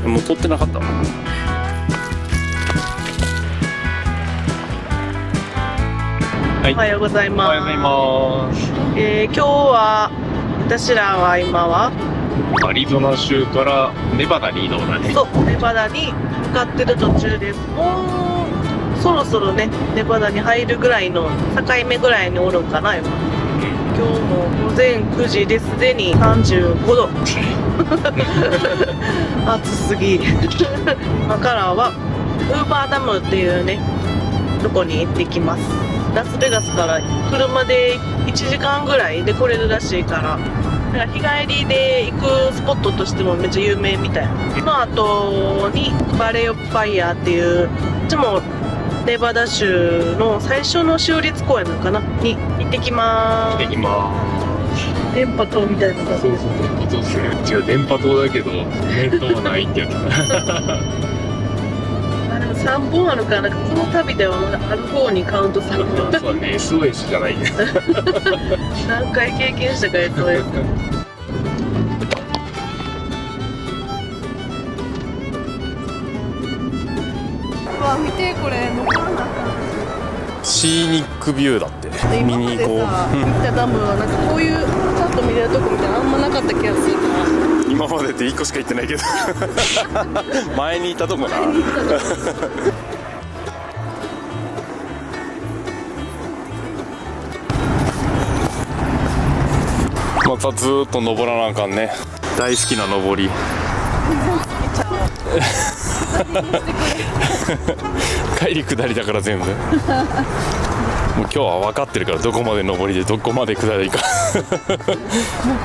もう撮ってなかった。はおはようございます。おはようございます。今日は私らは今はアリゾナ州からネバダに移動だね。そうネバダに向かってる途中です。もうそろそろねネバダに入るぐらいの境目ぐらいにおるんかな今。今日も午前9時ですでに35度暑すぎ今からはウーバーダムっていうねとこに行ってきます。ラスベガスから車で1時間ぐらいで来れるらしいから、日帰りで行くスポットとしてもめっちゃ有名みたい。その後にバレー・オブ・ファイヤーっていうこっちもネバダ州の最初の州立公園なのかなに行ってきまーす。行ってきま電波塔みたいなのがす。そうそう、電波塔する。違う、電波塔だけど電灯はないってやつ。あでも3本あるから、なんかこの旅ではある方にカウントされる。そうね、SOS じゃないね。何回経験したかやつをうわ見てこれ登らなあかん。シーニックビューだって見今までに行こさう。行ったダムはなんかこういうちゃんと見れるとこみたいなのあんまなかった気がするから。今までで1個しか行ってないけど前に行ったとこな。またずーっと登らなあかんね。大好きな登り。帰り下りだから全部。もう今日は分かってるからどこまで登りでどこまで下りか。目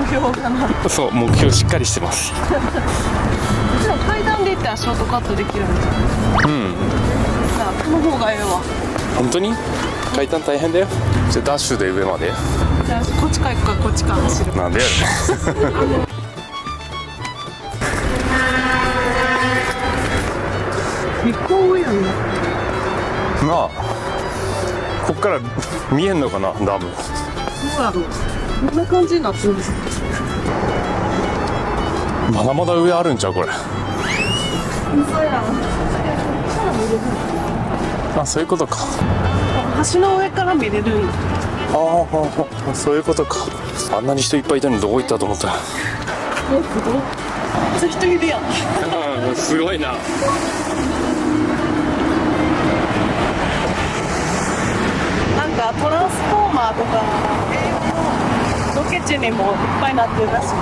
標かな。そう、目標しっかりしてます。でも階段で行ったらショートカットできるんだよ。うん。さあこの方がええわ。本当に階段大変だよ。じゃあダッシュで上まで。じゃあこっちから行くかこっちから走る。なんでやねん。結構やんな。なあ、こっから見えんのかな、ダム。どうやろう。こんな感じになってるんですか。まだまだ上あるんちゃうこれ。嘘やん。あ、そういうことか。橋の上から見れるんや。ああ、そういうことか。あんなに人いっぱいいたのにどこ行ったと思ったら。すごい。めっちゃ人いるやん。すごいな。なんかトランスフォーマーとか映画のロケ地にもいっぱいなってるらしい。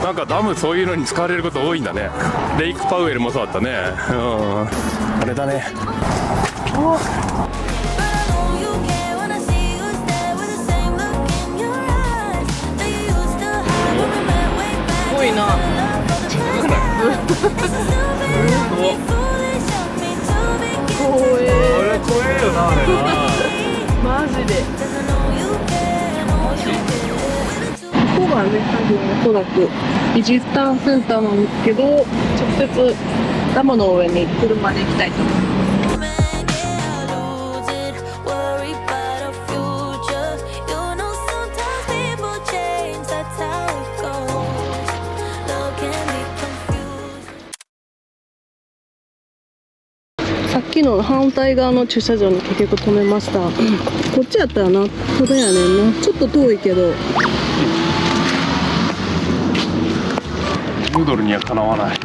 なんかダムそういうのに使われること多いんだね。レイクパウエルもそうだったね。うん。あれだね。おすごいな。怖え。あれ怖えよな、あれな。マジで。ここがね、多分おそらくビジターセンターなんですけど、直接ダムの上に車で行きたいと思います。さっきの反対側の駐車場に結局止めました。こっちやったらな、ただやねんな。ちょっと遠いけど。ヌードルにはかなわない。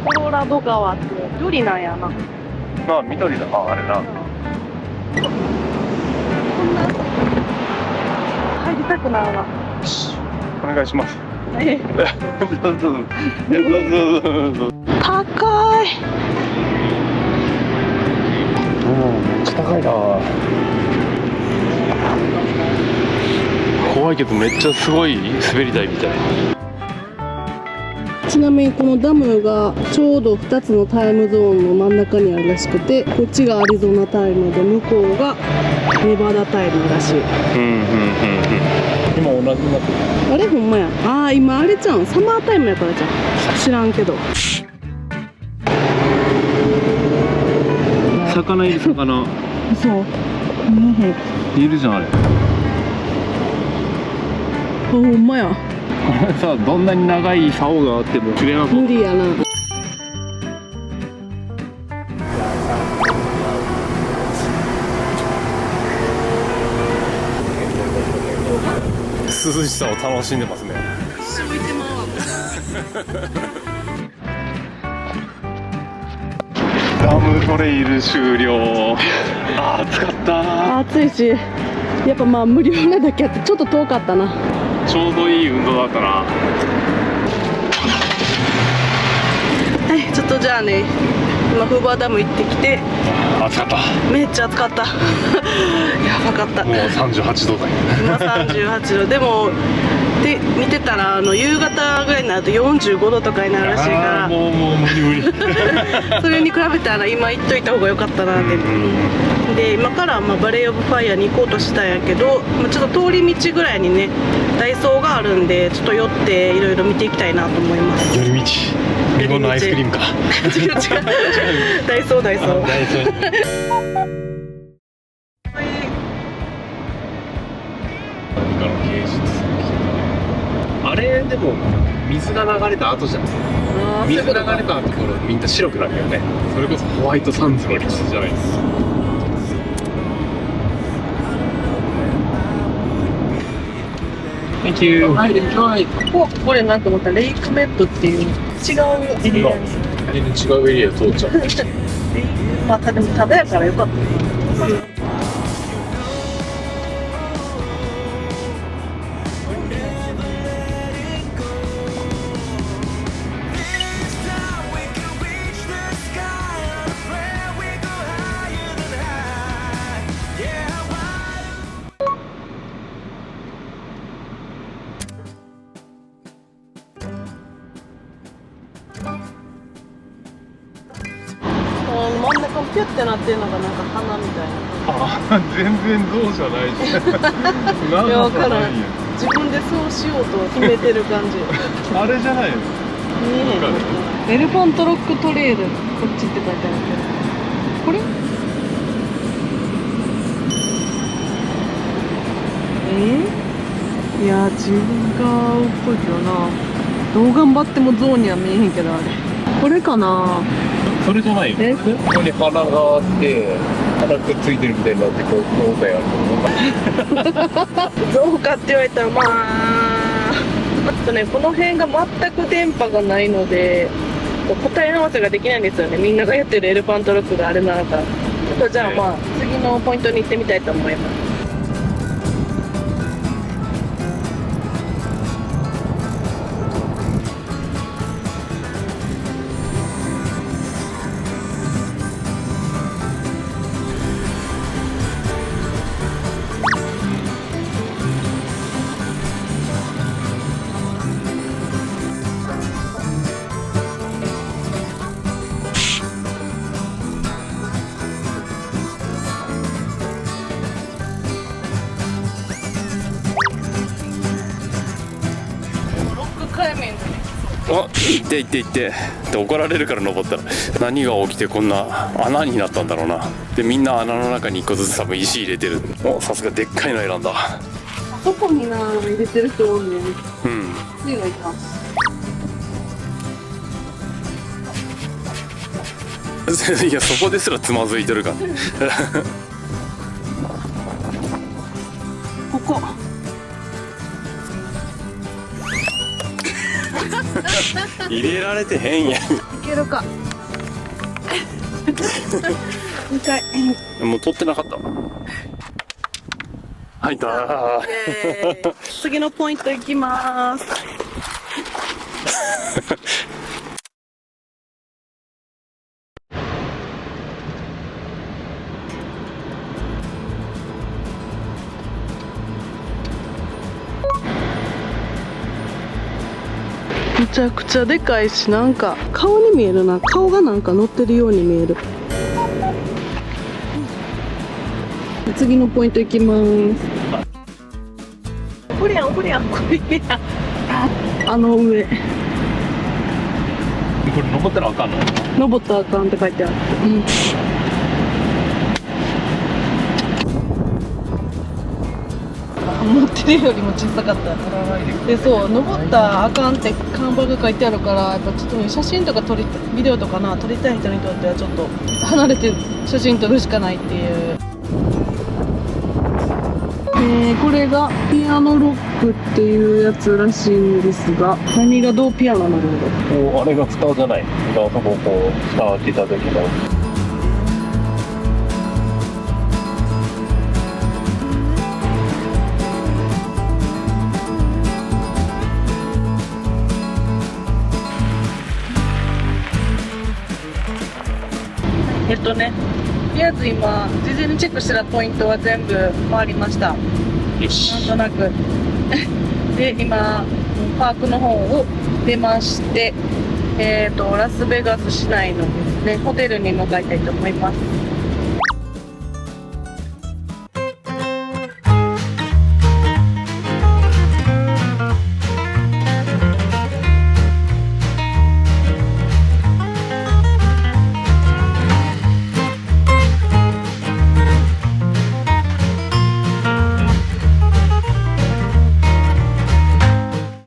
コロラド川って緑なんやな。まあ緑だな、あれな。こんな入りたくなるな。お願いします。えどうぞ。高い。めっちゃ高いな。怖いけどめっちゃすごい滑り台みたい。ちなみにこのダムがちょうど2つのタイムゾーンの真ん中にあるらしくて、こっちがアリゾナタイムで向こうがネバダタイムらしい。今同じになってる。あれほんまや。ああ今あれじゃん、サマータイムやからじゃん。知らんけど。魚いる魚。そう。いるじゃんあれ。ほんまや。これさ、どんなに長い竿があっても切れなく無理やな。涼しさを楽しんでますね。浮いてまうわ。ダムトレイル終了。暑かった。暑いし、やっぱまあ無料なだけあってちょっと遠かったな。ちょうどいい運動だったな。はい、ちょっとじゃあね、今フーバーダム行ってきて、暑かった。めっちゃ暑かった。やばかった。もう38度だよ。今38度でもで見てたら夕方ぐらいになると45度とかになるらしいからもう無理無理。それに比べたら今行っといた方が良かったなって。で今からバレー・オブ・ファイヤーに行こうとしたんやけど、ちょっと通り道ぐらいにねダイソーがあるんで、ちょっと寄っていろいろ見ていきたいなと思います。寄り道。リボンのアイスクリームか。違う違う。ダイソー。ダイソー。あれでも水が流れた後じゃん。水が流れたところみんな白くなるよね。それこそホワイトサンズの歴史じゃないですか。Thank you. これなんか思ったレイクメットっていう違うエリアに。全然違うエリア通っちゃう。まあでもただやからよかった。真ん中ピュッてなってるのがなんか花みたいな。全然象じゃないし。いや分からん。自分でそうしようと決めてる感じ。あれじゃないの。見えへん。エレファントロックトレイル、こっちって書いてあるけど。これ？いや自分がっぽいけどな。どう頑張っても象には見えへんけどあれ。これかな。それじゃないよ。ここに鼻があって鼻くっついてるみたいになってこう胴体ある象かって言われたらまあね、この辺が全く電波がないので答え合わせができないんですよね。みんながやってるエレファントロックがあれなのか。じゃあまあ次のポイントに行ってみたいと思います。あ、行ってって怒られるから登ったら何が起きてこんな穴になったんだろうな。でみんな穴の中に1個ずつ多分石入れてる。お、さすがでっかいの選んだ。あそこに入れてる人おるね。うん。次がいた。いやそこですらつまずいてるからここ入れられてへんやん。いけるか2回もう取ってなかった。入ったー。次のポイント行きます。めちゃくちゃでかいし、なんか顔に見えるな。顔がなんか乗ってるように見える。次のポイント行きます。これやんこれやんこれやん。あの上。これ登ったらあかんの？登ったらあかんって書いてある。思ってるよりも小さかったで、そう登ったらあかんって看板が書いてあるから、やっぱちょっと写真とかビデオとか撮りたい人にとってはちょっと離れて写真撮るしかないっていう。これがピアノロックっていうやつらしいんですが、何がどうピアノなるんだ。あれが蓋じゃない。蓋をこう蓋を開けた時の。とりあえず今事前にチェックしてたポイントは全部回りました。なんとなくで今パークの方を出まして、ラスベガス市内のですねホテルに向かいたいと思います。